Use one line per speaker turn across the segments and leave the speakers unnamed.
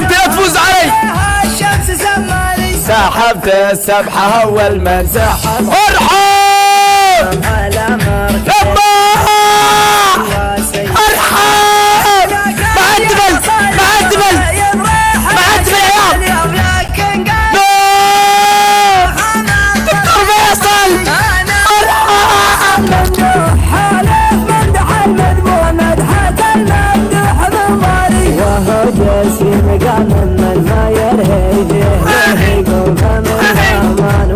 لا تفوز علي.
الشمس سمالي
سحبت السبحة أول من سحب. ارحم لما ارحم. معدبل معدبل معدبل يا دكتور فيصل. ارحم
حالف مدح المذموم مدحة الممدوح ضماري وهو جسي مقام من ما يرهي يقوم من الأمان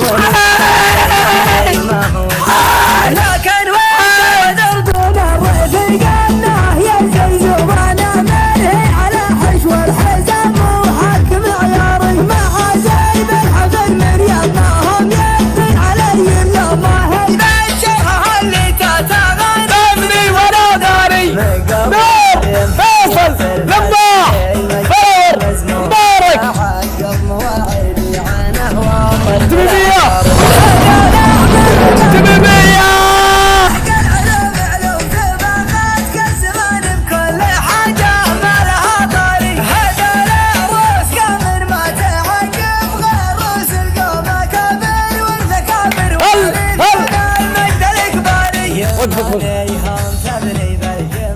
لكن وين دردنا ضيف قلناه ينزل زبانا منهي على حشو الحزام وحكم عياري مع زيد الحفل مريم ما هم يدن علي لما هي بالشيخة اللي تتغنى
ابني وانا داري. نور فيصل لماح فور مبارك تميمية تميمية.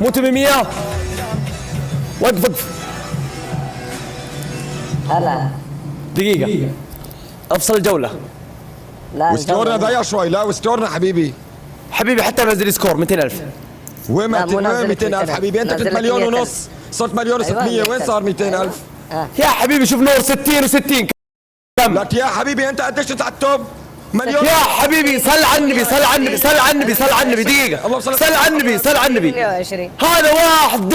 مو تميمية. وقف وقف
هلا
دقيقة. افصل الجولة.
لا
وستورنا ضيع شوي. لا وستورنا حبيبي
حبيبي حتى نزل سكور 200,000.
وين
لا، مو نازل
200,000 حبيبي؟ انت كنت
نزلت
مليون
100,000.
ونص صرت مليون
أيوة،
و600. وين صار 200,000؟
يا حبيبي شوف نور 60 و60 كم.
لك يا حبيبي انت قديش على التوب؟ مليون.
يا حبيبي صل على النبي صل على النبي صل على النبي صل على النبي. دقيقة
اللهم صل
صل على النبي صل على النبي.
120
هذا واحد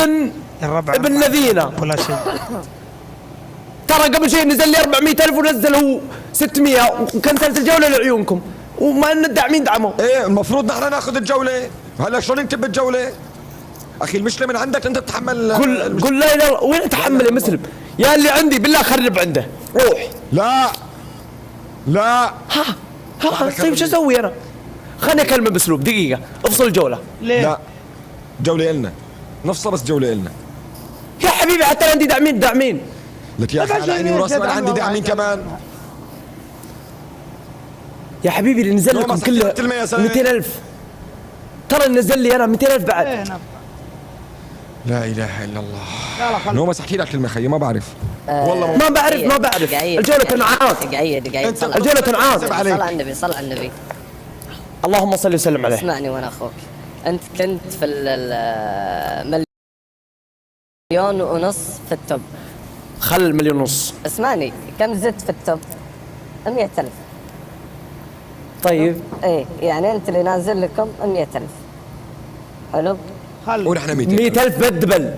الربع
ابن الذين
ولا شيء.
ترى قبل شيء نزل لي 400,000 ونزل هو 600 وكنسلت الجولة لعيونكم وما ان الداعمين دعموا.
ايه المفروض نحن ناخذ الجولة. هلا شلون نكتب الجولة؟ اخي المشكلة من عندك انت تتحمل.
قل لا لا وين اتحمل يا مسلم؟ يا اللي عندي بالله خرب عنده روح.
لا لا
ها طيب شو اسوي انا؟ خليني اكلمه باسلوب. دقيقة افصل الجولة.
لا جولة إلنا نفصل بس جولة إلنا.
يا حبيبي حتى عندي داعمين.
لك يا اخي على عيني وراسي وانا عندي داعمين كمان.
يا حبيبي اللي نزل لكم كله 200,000. ترى نزل لي انا 200,000 بعد.
لا اله الا الله. نومس احكي لك كلمة خيي ما بعرف. والله
ما بعرف الجولة تنعاد.
دقيقة
الجولة تنعاد.
صل على النبي صل على النبي.
اللهم صل وسلم عليه.
اسمعني وانا اخوك. انت كنت في مليون ونص في التوب.
خل 1,500,000.
اسمعني كم زدت في التوب؟ 100,000.
طيب
ايه يعني انت اللي نازل لكم 100,000. حلو.
ونحن 200,000.
100,000 بدبل.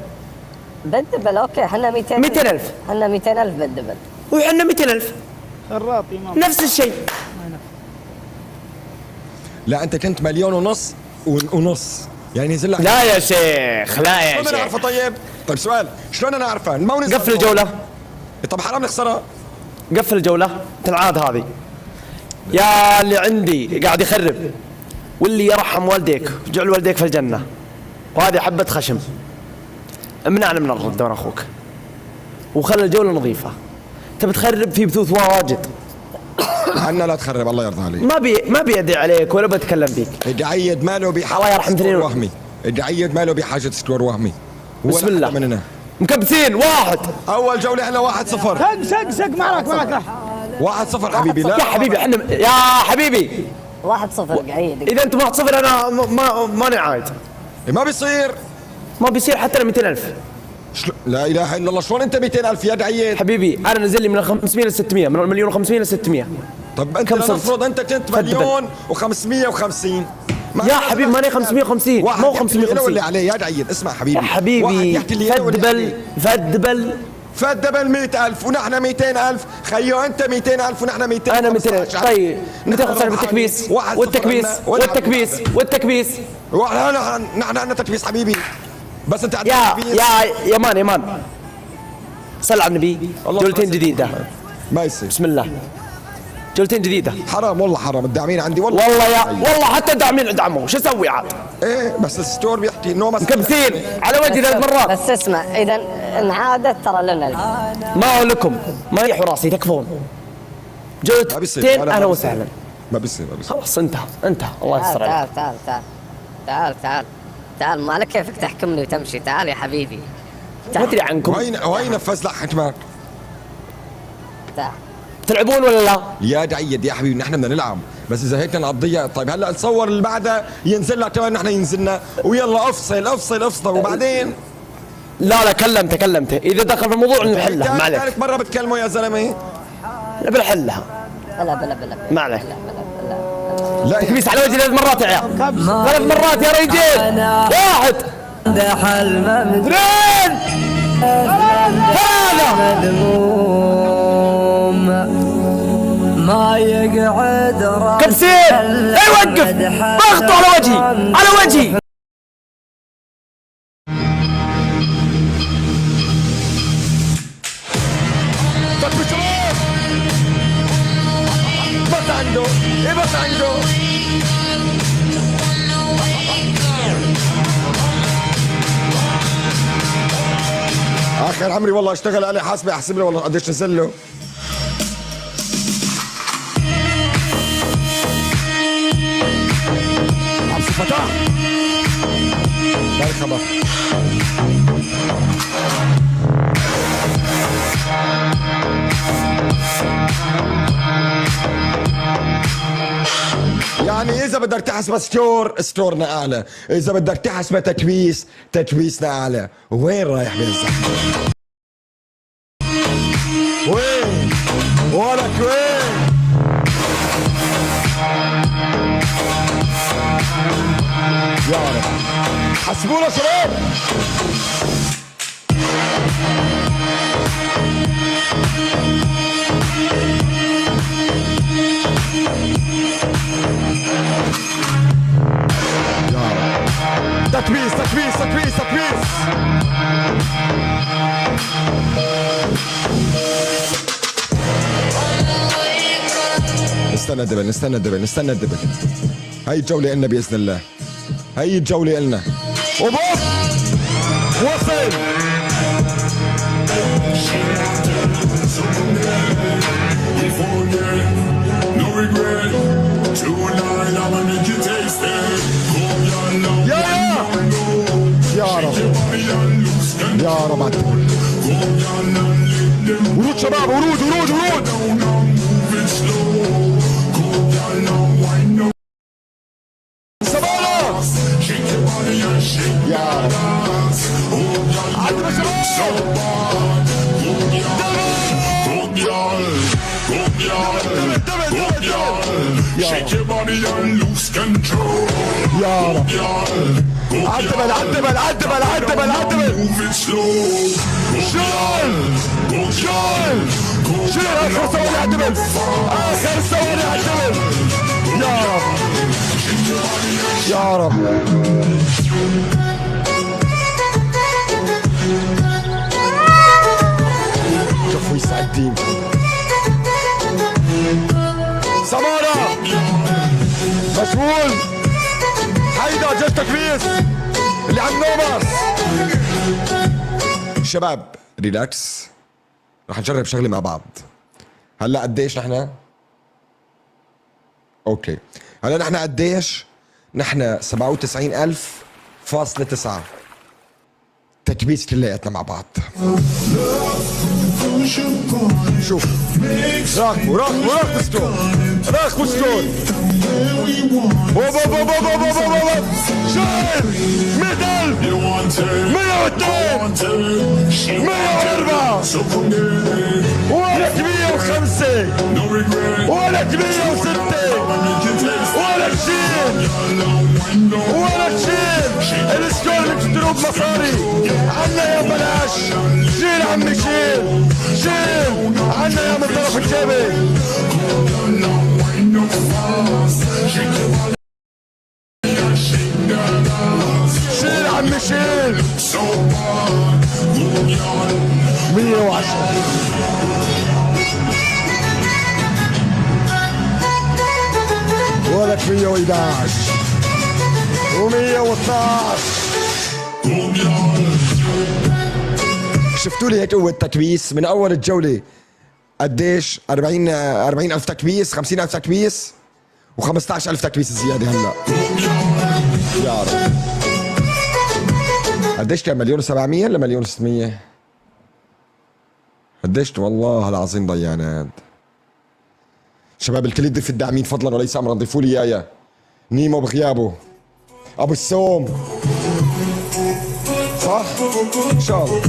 بدبل اوكي احنا 200,000.
200,000
احنا 200,000 بدبل.
وعندنا 200,000
خراطي
نفس الشيء.
لا انت كنت مليون ونص ونص يعني نزل لك.
لا يا شيخ لا يا
شلون انا اعرفه؟
شيخ
طيب سؤال شلون انا اعرفه؟ ما نزل.
قفل الجولة.
طب حرام نخسرها.
قفل الجولة تنعاد هذه. يا اللي عندي قاعد يخرب واللي يرحم والديك وجعل والديك في الجنة وهذه حبة خشم امنعنا من الرد وانا اخوك وخلي الجولة نظيفة. تبي تخرب في بثوث واجد.
عنا لا تخرب الله يرضى عليك.
ما بيدعي عليك ولا بتكلم بيك.
الدعيد ماله بحاجة
الله يرحم ثنين
وهمي. الدعيد ماله بحاجة سكور وهمي.
بسم الله
مننا
مكبسين واحد.
اول جولة احنا 1-0.
سق معك
1-0 حبيبي. لا
يا حبيبي احنا يا حبيبي
1-0 قعيد.
اذا انتم 1-0 انا ماني عايد.
ما بيصير.
ما بيصير حتى 200,000.
لا اله الا الله. شلون انت 200,000 يا دعيد؟
حبيبي انا نزل لي من 500 ل 600 من 1,500,000 ل 600.
طب انت
كم صرت؟
نفرض انت كنت مليون و550.
يا حبيبي ماني 550 مو
واحد يحكي اللي
550
واللي عليه يا دعيد. اسمع حبيبي
يا حبيبي فدبل
فدبل 100,000 ونحن 200,000. خيو انت 200,000 ونحن 200,000.
انا 200. طيب 215 بالتكبيس والتكبيس.
نحن عندنا تكبيس حبيبي. بس انت
يا مان صل على النبي. جولتين جديدة
ما يصير.
بسم الله. جولتين جديدة.
حرام والله حرام. الداعمين عندي والله
والله حتى الداعمين ادعموا. شو اسوي عاد؟
ايه بس الستور بيحكي انه
مكبسين على وجهي 3 مرات.
بس اسمع انعادت ترى لنا الحين.
ما هو لكم، ما يحوا راسي تكفون.
ما بيصير.
جوتين اهلا وسهلا.
ما بيصير.
خلاص انتهى الله يستر عليك.
تعال ما لك كيفك تحكمني وتمشي. تعال يا حبيبي.
ما ادري عنكم.
وين نفذ لك حكمك؟
تعال.
تلعبون ولا لا؟
يا دعيد يا حبيبي نحن بدنا نلعب، بس اذا هيك نقضيها. طيب هلا تصور اللي بعدها ينزل لك كمان نحن ينزلنا ويلا افصل وبعدين.
لا كلمته اذا دخل في الموضوع نحلها. ما عليك.
ثالث مرة بتكلمه يا زلمه.
بنحلها.
بلا
ما عليك.
لا
تكبيس على وجهي 3 مرات يا عيال. 3 مرات يا رجال. 1 2
ما يقعد راس
كبسين. اي وقف. ضغطوا على وجهي.
بس عنده اخر عمري والله اشتغل عليه حاسبه احسب له والله قديش نزل له. عبد الفتاح دار خبر. يعني اذا بدك تحسب ستورنا اعلى، اذا بدك تحسب تكبيسنا اعلى. وين رايح بالزحمه؟ وين ولك وين؟ يا رب حسبونا شباب. تكبيس. نستنى الدبل. هاي الجولة إلنا بإذن الله. وبوب وصل. يا رب ورود شباب ورود. يا رب عدبل. شيل اخر ثواني عدبل. يا رب شوفوا يسعدين. سمارة مسؤول هيدا جيش تكبيس اللي عم نومس. شباب ريلاكس، رح نجرب شغله مع بعض. هلا قديش نحن؟ اوكي هلا نحن قديش؟ نحن 97,000.9 تكبيس كلياتنا مع بعض. شوف راكبوا ستور. شايل 100,000 102 104 ولك 105 ولك 106 ولك شيل السكور اللي بتشتروه بمصاري عنا يا بلاش. شيل عمي شيل عنا يا من طرف الجيبه. شيل عمي شيل 110 ولك 111 و112. شفتوا لي هيك قوة تكبيس من اول الجولة قديش 40,000 تكبيس 50,000 تكبيس و15,000 تكبيس زيادة هلا يا رب. قديش كان 1,700,000 ولا 1,600,000 قديش والله العظيم ضيعنات. شباب الكل يضيف الداعمين فضلا وليس امرا ضيفوا لي اياه. نيمو بغيابه ابو السوم صح ان شاء الله.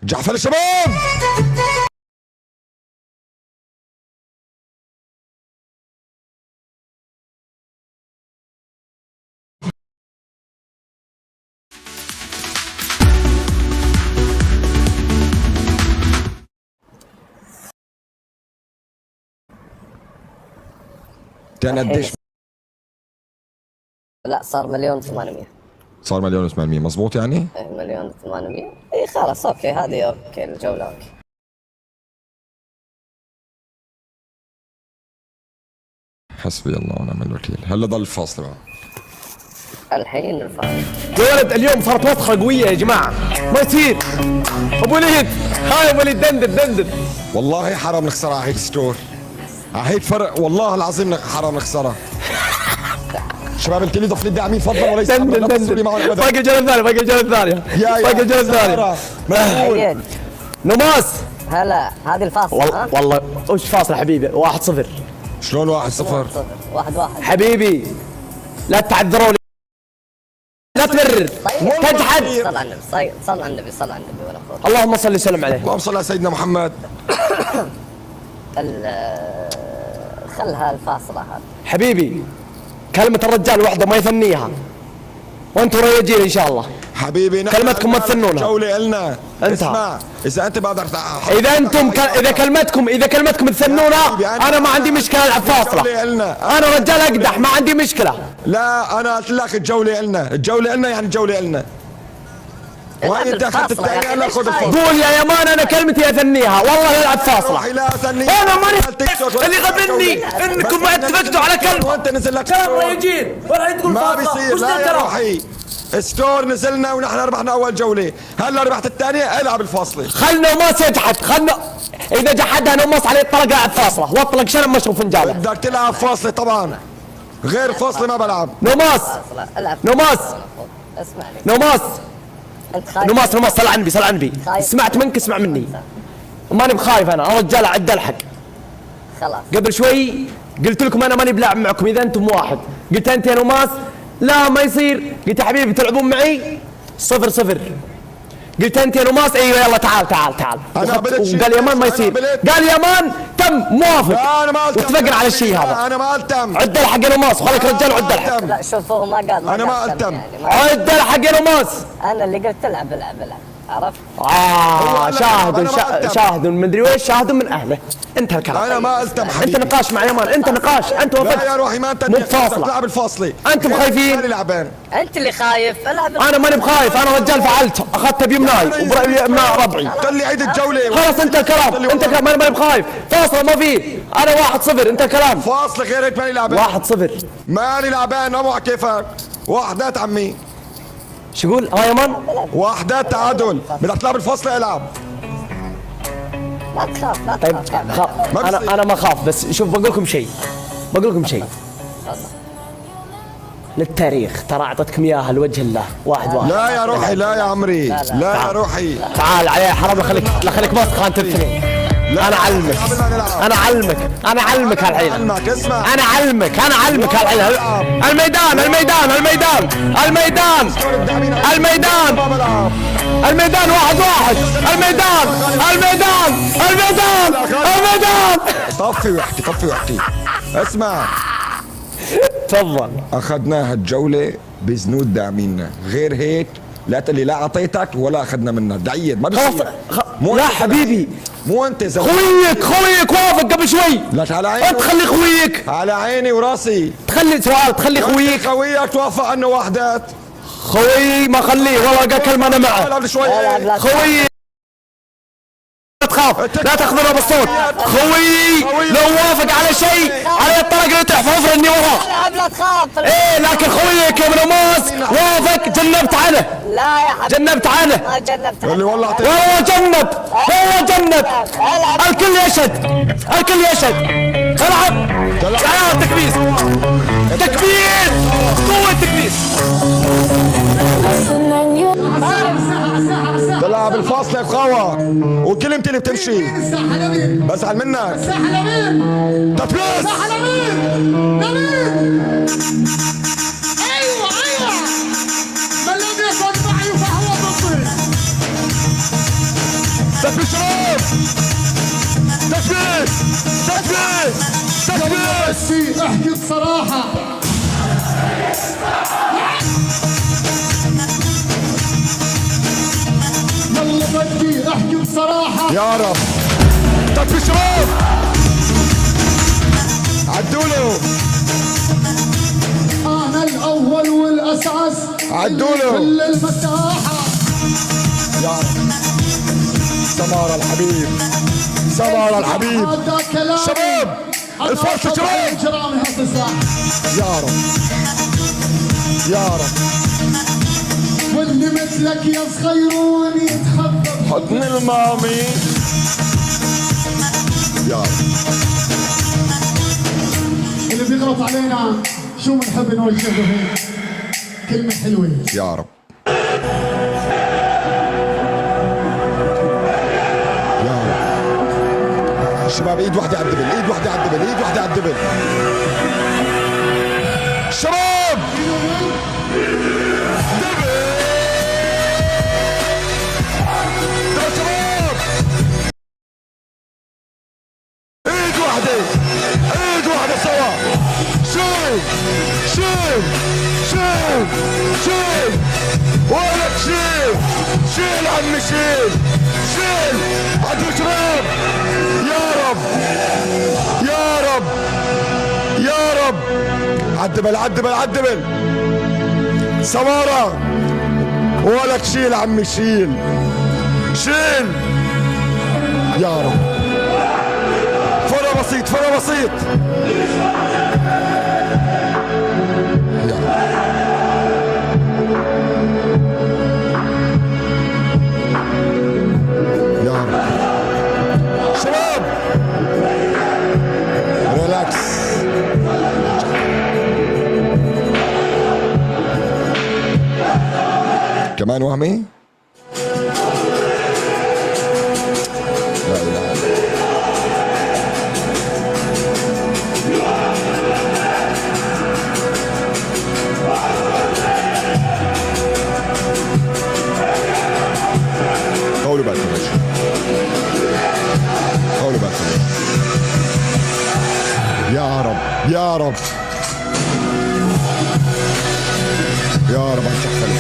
جعفر الشباب كان قديش؟
لا صار 1,800,000.
صار 1,800,000 مزبوط يعني؟
1,800,000 اي خلاص اوكي هذه اوكي الجولة اوكي.
حسبي الله ونعم الوكيل. هلا ضل الفاصل بقى.
الحين الفاصل.
يا ولد اليوم صارت وسخة قوية يا جماعة، ما يصير. ابو وليد هاي ابو وليد دندن دندن.
والله حرام نخسرها على هيك ستور، على هيك فرق والله العظيم حرام نخسرها. شباب الكل يضيف لي الداعمين فضلا وليس
دندن دندن. باقي الجولة الثانية باقي الجولة الثانية باقي الجولة الثانية.
حيد.
نماس
هلا هذه الفاصلة.
والله وش فاصل حبيبي 1-0.
شلون 1-0؟
1-1
حبيبي لا تعذروا لي لا تبرر تجحد.
صل على النبي صل على النبي صل على النبي ولا قوة.
اللهم صل وسلم عليه.
اللهم صل على سيدنا محمد.
خلها الفاصلة هذه
حبيبي كلمة الرجال وحدة ما يثنيها وانتم رياجين ان شاء الله.
حبيبي
كلمتكم ما تثنونها.
جولة إلنا.
انت
اسمع اذا انت بقدر
اذا انتم اذا كلمتكم تثنونها انا ما عندي مشكلة العب فاصلة. انا رجال اقدح ما عندي مشكلة.
لا انا قلت لك الجولة إلنا، الجولة إلنا يعني الجولة إلنا. وهي انت اخذت الثانية هلا خذ الفاصلة.
قول يا يمان انا كلمتي اثنيها والله العب فاصلة.
روحي لا ثنيها.
انا ماني اللي غبني انكم ما اتفقتوا على كلمة.
وانت نزل لك
كلام رياجين ولا تقول
ما
فاصلة.
بيصير.
وش
لا يا
ترى؟
روحي ستور نزلنا ونحن ربحنا اول جولة، هلا ربحت الثانية العب الفاصلة.
خلنا نماس يجحد خلنا اذا جحدها نماس عليه الطلق العب فاصلة واطلق شنب مشروب فنجانه.
بدك تلعب فاصلة طبعا، غير فاصلة ما بلعب.
نماس
العب.
نماس
اسمعني
نماس
انت خايف.
نماس صل على النبي صل على النبي. سمعت منك اسمع مني. ماني بخايف انا رجال اعد الحق.
خلاص
قبل شوي قلت لكم انا ماني بلاعب معكم اذا انتم واحد. قلت انت يا نماس لا ما يصير. قلت يا حبيبي تلعبون معي 0-0. قلت انت يا نماس ايوه يلا تعال تعال تعال. وقال يمان ما يصير. قال يمان تم موافق.
انا ما
واتفقنا على الشيء هذا.
انا ما التم.
عد الحق يا نماس خليك رجال وعد الحق.
لا شوف هو ما قال
أنا ما ألتم.
يعني
عد الحق يا نماس.
انا اللي قلت العب العب العب عرفت.
شاهد من مدري ويش شاهد من اهله. انتهى الكلام.
انا ما التم حبيبي.
انت نقاش مع يمان انت نقاش انت وافقت.
لا يا روحي ما انت
مو بفاصلة.
تلعب الفاصلة.
انتم خايفين.
ماني لعبان.
انت اللي خايف العب.
انا ماني بخايف انا رجال فعلت اخذتها بيمناي وبيمناء ربعي.
خلي عيد الجولة.
خلاص انت الكلام انت الكلام ماني بخايف. فاصلة ما في انا 1-0 انت الكلام.
فاصلة غير هيك ماني لعبان.
1-0.
ماني لعبان ابو كيفك. وحدات عمي.
شو يقول ها يمان؟
وحدات تعادل. بدك تلعب الفاصلة العب.
لا تخاف لا
طيب
تخاف.
انا ما اخاف بس شوف بقول لكم شيء للتاريخ ترى اعطيتكم اياها لوجه الله 1-1.
لا يا روحي لا يا عمري لا يا روحي.
تعال علي حرام خليك مسخ انت الاثنين. انا علمك هالحين.
اسمع
انا علمك هالحين. الميدان الميدان 1-1. الميدان.
طفي واحكي. اسمع
تفضل.
اخذناها الجولة بزنود داعمينا، غير هيك لا تقلي لا اعطيتك ولا اخذنا منك دعيد ما
خلاص
بصير.
لا حبيبي
مو انت
خويك وافق قبل شوي.
لك على عيني.
انت خلي خويك
على عيني وراسي.
تخلي خويك
توافق عنه وحدات.
خوي ما خليه والله قال كلمة انا معه.
العب شوي.
خوي تخاف، لا تاخذونها بالصوت. خويي لو وافق على شيء على الطرق اللي تحفظ اني وراه.
العب لا تخاف.
ايه لكن خويك يا منوماس وافق، جنبت عنه.
لا يا حبيبي
جنبت عنه.
ما جنبت
اللي والله اعطيك
والله جنب، والله جنب. الكل يشهد، الكل يشهد. العب عيال تكبيس، تكبيس، قوة تكبيس.
تلعب الفاصلة بقوة وكلمتي اللي بتمشي بزعل منك. تفلس
ايوه من لم يكن معي فهو ضدي.
تفلس شباب، تفلس تفلس تفلس.
احكي بصراحة يلا بدي احكي بصراحة
يا رب. تفلس شباب، عدوله.
انا الاول والاساس
عدوله.
كل المساحة.
يا رب. سمارة الحبيب، سمارة الحبيب.
هذا كلام
شباب الفرصة شباب.
جرام هذا الساعة.
يا رب يا رب.
واللي مثلك يا صغيرون يتخبط
حضن المامي. يا رب.
اللي بيغلط علينا شو بنحب نوجه له هيك كلمة حلوة.
يا رب يا رب. شباب ايد واحدة على الدبل، ايد واحدة على الدبل، ايد واحدة على الدبل. شباب دبل. يا شباب ايد واحدة، ايد واحدة سوا. شيل شيل شيل شيل ولك شيل شيل عمي شيل شيل. عدو شباب. يا رب يا رب يا رب. عدبل عدبل عدبل. سمارة ولك شيل عمي شيل شيل. يا رب. فرق بسيط، فرق بسيط. يا رب. يا رب. شباب ريلاكس. كمان وهمي. لا اله الا الله. طولوا بالكم يا شباب. طولوا بالكم. يا رب يا رب يا رب. اتشحفل.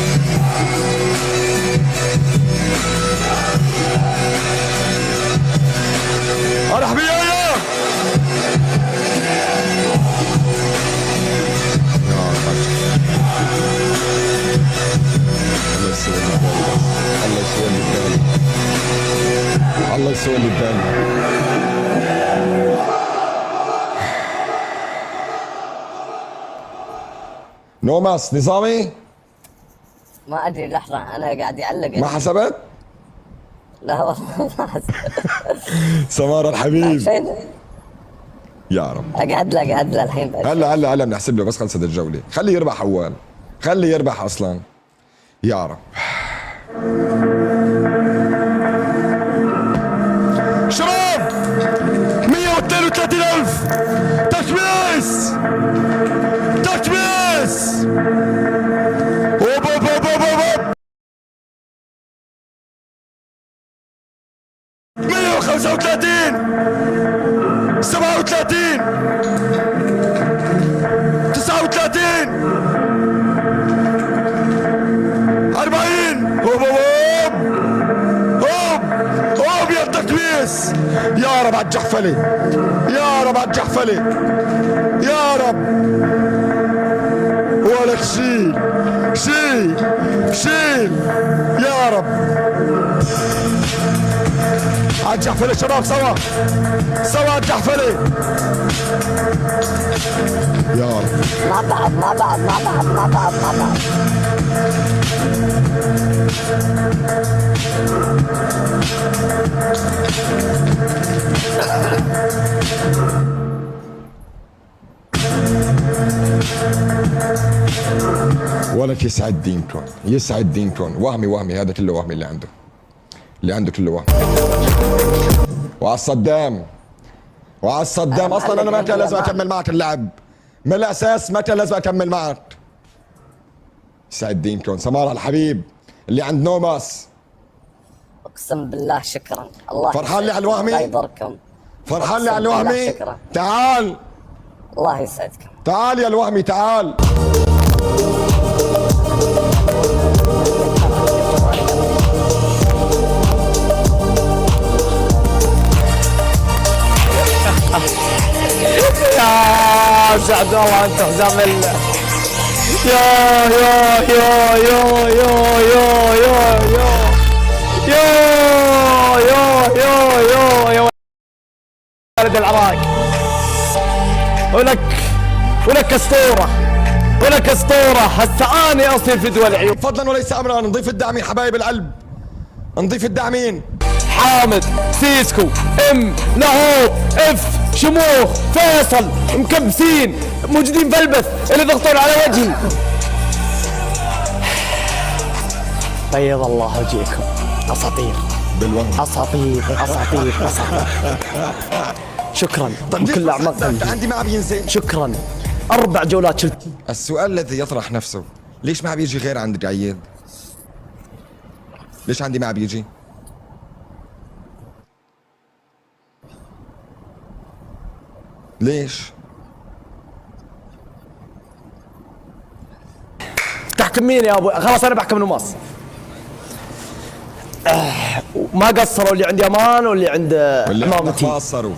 ارحب يا الله يسوي اللي بدالي. الله يسوي اللي بدالي. الله يسوي اللي بدالي. نوماس نظامي.
ما ادري لحظة انا قاعد يعلق.
ما حسبت؟
لا والله ما حسب.
سمارة الحبيب.
فين؟
يا رب.
اقعد له الحين بس.
هلا بنحسب له بس خلصت الجولة. خليه يربح اول، خليه يربح اصلا. يا رب. شباب 132,000 تكبيس تكبيس. اوب اوب اوب اوب اوب. 135 37 39 40. اوب اوب اوب اوب يا التكبيس. يا رب على الجحفلة، يا رب على الجحفلة، يا رب. ولك شيل شيل شيل. يا رب الجحفلي شباب سوا سوا الجحفلي يا رب.
مع بعض مع بعض مع بعض مع بعض مع بعض.
ولك يسعد دينكم يسعد دينكم. وهمي هذا كله وهمي اللي عنده كله وهم. وعلى الصدام اصلا انا ما كان لازم اكمل معك اللعب من الاساس، ما كان لازم اكمل معك. يسعد دينكم. سمارة الحبيب اللي عند نوماس،
اقسم بالله شكرا. الله
فرحان لي على الوهمي؟
الله يضركم.
فرحان لي على الوهمي؟
شكرا.
تعال
الله يسعدكم.
تعال يا الوهمي تعال.
يا سعد الله انت حزام يا يا يا يا يا يا يا يا يا يا يا يا ولد العراق. ولك اسطوره ولك اسطوره. هسه اني اصير في دول العيون.
فضلا وليس امرا نضيف الداعمين حبايب القلب، نضيف الداعمين.
حامد، سيسكو، ام، لاهوب، اف، شموخ، فيصل، مكبسين موجودين في البث اللي ضغطون على وجهي. بيض الله وجهكم. اساطير
بالوهم.
اساطير. شكرا بكل اعماق قلبي.
عندي ما بينزل.
شكرا. 4 جولات شلت.
السؤال الذي يطرح نفسه، ليش ما بيجي غير عند عيد؟ ليش عندي ما بيجي؟ ليش؟
تحكم مين يا ابو؟ خلاص انا بحكم نماص. ما قصروا اللي عند يمان واللي عند عمامتي.
قصروا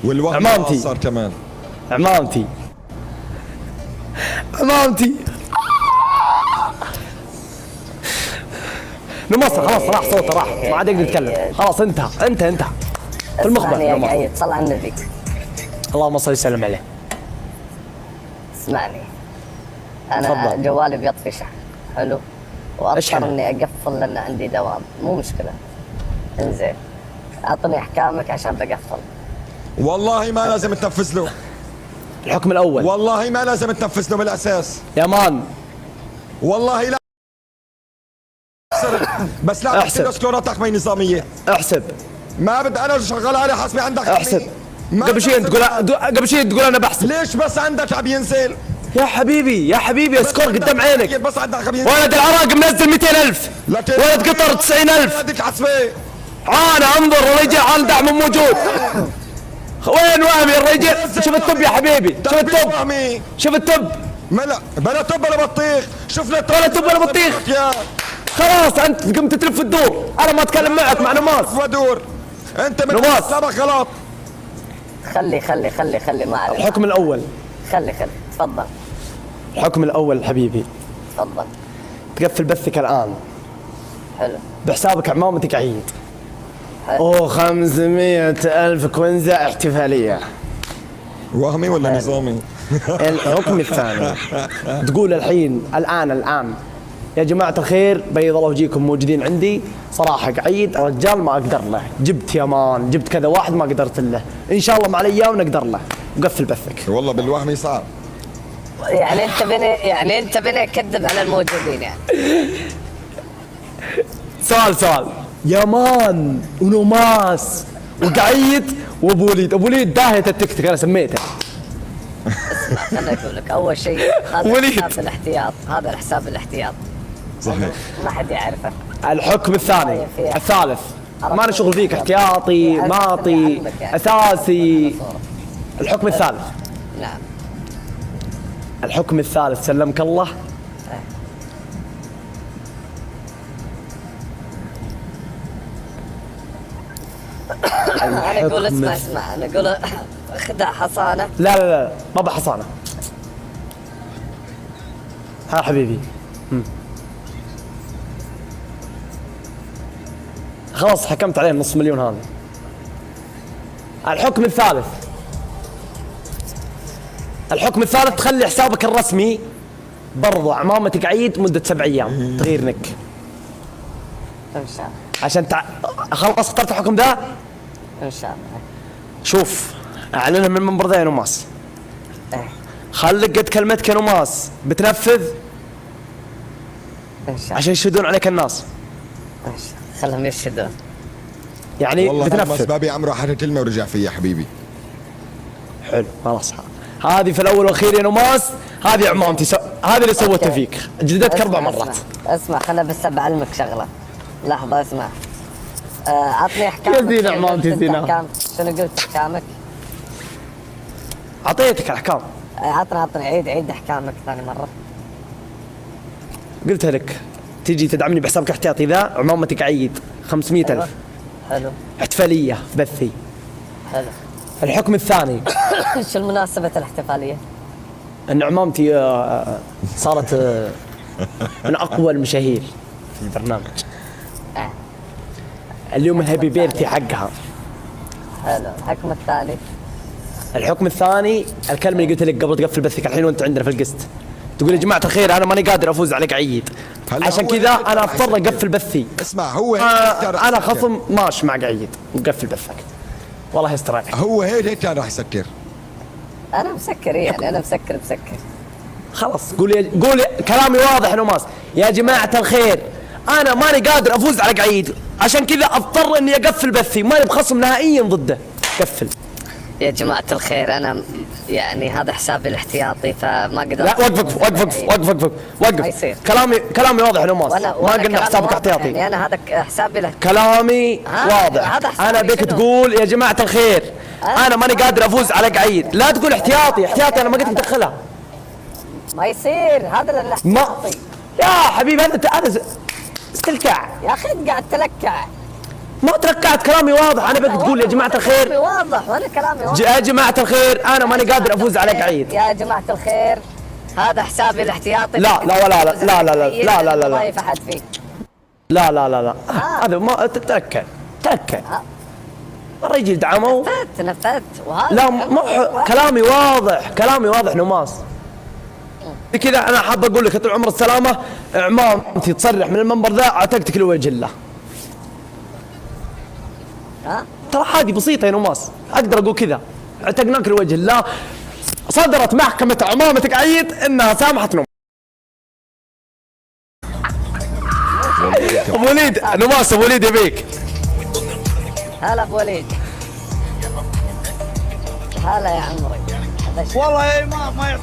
والوهم
عمامتي.
قصر كمان.
عمامتي نمصر خلاص راح صوته راح ما عاد يقدر يتكلم خلاص انت في المخبر.
اسمعني يا قايد صل على النبي.
اللهم صل وسلم عليه.
اسمعني انا
تفضل.
جوالي بيطفي شحن حلو
اشحن.
واضطر اني اقفل لان عندي دوام مو مشكله. انزين اعطني احكامك عشان بقفل.
والله ما لازم تنفذ له.
الحكم الاول
والله ما لازم تنفذ له بالاساس.
يا مان.
والله لا. بس لا
احسب.
تحسب سكورات تقنية نظامية.
احسب.
ما بدي انا شغال على حسبي عندك.
احسب.
ما
قبل شيء تقول انا بحسب.
ليش بس عندك عم ينزل؟
يا حبيبي السكور قدام عينك.
بس عندك عم ينزل.
ولد العراق منزل 200,000. ولد قطر 90,000.
بدك حسبي.
انا انظر الرجال عن دعم موجود. وين وهمي الرجال؟ شوف التب يا حبيبي. شوف التب.
ملا بلا تب ولا بطيخ. شوف لي
ولا تب ولا بطيخ. خلاص انت قمت تلف الدور. انا ما اتكلم معك مع نماس.
ودور. انت من
نماس.
حسابك غلط.
خلي ما عليك.
الحكم الاول.
خلي تفضل.
الحكم الاول حبيبي.
تفضل.
تقفل بثك الان.
حلو.
بحسابك عمامتك عيد.
حلو.
500,000 كونزة احتفالية.
وهمي ولا نظامي؟
الحكم الثاني تقول الحين الآن يا جماعة الخير بيض الله وجهكم موجودين عندي صراحة قعيد رجال ما أقدر له. جبت يمان جبت كذا واحد ما قدرت له. إن شاء الله مع الأيام نقدر له. وقفل بثك.
والله بالوهمي صعب.
يعني انت بني كذب على الموجودين يعني.
سؤال يمان ونوماس وقعيد وابو وليد داهية التيك توك انا سميته.
انا اقول لك اول شيء هذا حساب الاحتياط. هذا الحساب الاحتياط
صحيح.
ما حد يعرفه.
الحكم الثاني الثالث ما نشغل فيك احتياطي ماطي اساسي. الحكم الثالث.
نعم.
الحكم الثالث سلمك الله.
انا اقول اسمع انا اقول خدع حصانه.
لا ما بحصانه. ها حبيبي. خلاص حكمت عليه نص مليون هذا. الحكم الثالث. الحكم الثالث تخلي حسابك الرسمي برضو عمامتك عيد مدة 7 أيام تغير نك.
ان شاء الله.
عشان خلاص اخترت الحكم ذا.
ان شاء الله.
شوف اعلنها من المنبر ذا يا نماس.
إيه.
خليك قد كلمتك يا نماس بتنفذ
ان شاء الله.
عشان يشهدون عليك الناس.
ان شاء الله. خلهم يشهدون.
يعني
والله بس
بتنفذ.
بابي عمره حكى كلمه ورجع فيها حبيبي.
حلو خلاص. هذه في الاول والاخير يا نماس، هذه عمامتي هذه اللي سوتها فيك، جلدتك 4 مرات.
اسمع خلنا بس بعلمك شغله. لحظه اسمع. عطني احكامك.
يا زين عمامتي زين.
شنو قلت احكامك؟
اعطيتك احكام.
عطني عيد احكامك ثاني مره.
قلتها لك تجي تدعمني بحسابك احتياطي ذا عمامتك عيد 500,000
حلو.
احتفاليه بثي.
حلو.
الحكم الثاني
شو المناسبة الاحتفالية؟
ان عمامتي صارت من اقوى المشاهير في البرنامج. اليوم الهابي بيرثي حقها.
حلو. الحكم الثاني.
الحكم الثاني الكلمه اللي قلت لك قبل تقفل بثك الحين وانت عندنا في القسط، تقول يا جماعه الخير انا ماني قادر افوز عليك عيد،
هلا
عشان
هو
كذا
هيك
انا
راح
اضطر
يسكر.
اقفل بثي.
اسمع هو هيك
انا خصم ماشي معك عيد وقفل بثك. والله يستر عليك.
هو هيك كان راح يسكر.
أنا مسكر يعني أنا مسكر.
خلاص قول كلامي واضح يا نماس. يا جماعه الخير انا ماني قادر افوز عليك عيد، عشان كذا اضطر اني اقفل بثي، ماني بخصم نهائيا ضده. قفل.
يا جماعة الخير أنا يعني هذا حسابي الاحتياطي فما أقدر.
لا وقف
ما يصير.
كلامي واضح يا نماس.
وأنا
ما قلنا
كلامي
حسابك
واضح
احتياطي.
يعني أنا هذا حسابي
كلامي واضح.
هذا حسابي
انا بك
شنو؟
تقول يا جماعه الخير انا ماني قادر افوز عليك عيد، لا تقول احتياطي انا ما قلت تدخلها.
ما يصير هذا
ما
الاحتياطي.
يا حبيبي هذا استلكاع.
يا أخي أنت قاعد تلكع.
ما تركعت، كلامي واضح. انا بك تقول يا جماعه
كلامي
الخير
واضح وأنا كلامي واضح.
يا جماعه الخير انا ماني قادر افوز عليك عيد.
يا جماعة الخير هذا حسابي الاحتياطي.
لا
ضايف أحد فيه.
لا هذا ما تركع مرة يجي يدعموا.
نفذت وهذا
لا كلامي واضح نماس. كذا انا حاب اقول لك طول عمر السلامه، عمامتي تصرح من المنبر ذا اعتقتك لوجه الله. ترى هذه بسيطه يا نماس، اقدر اقول كذا اعتقناك لوجه الله. صدرت محكمه عمامتك عيد انها سامحت ابو وليد. نماس ابو وليد يبيك.
هلا ابو وليد. هلا يا عمري.
والله ما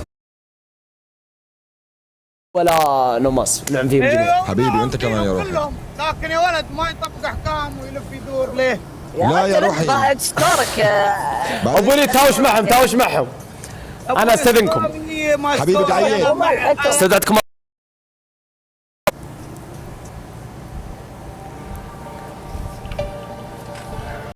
ولا نماس نعم فيه بجنيه.
حبيبي وانت كمان يا روحي.
كلهم لكن يا ولد ما يطبق احكام ويلف يدور ليه؟
لا يا روحي.
بعد ستورك.
ابو وليد تهاوش معهم. انا استاذنكم.
حبيبي تعيد.
استودعتكم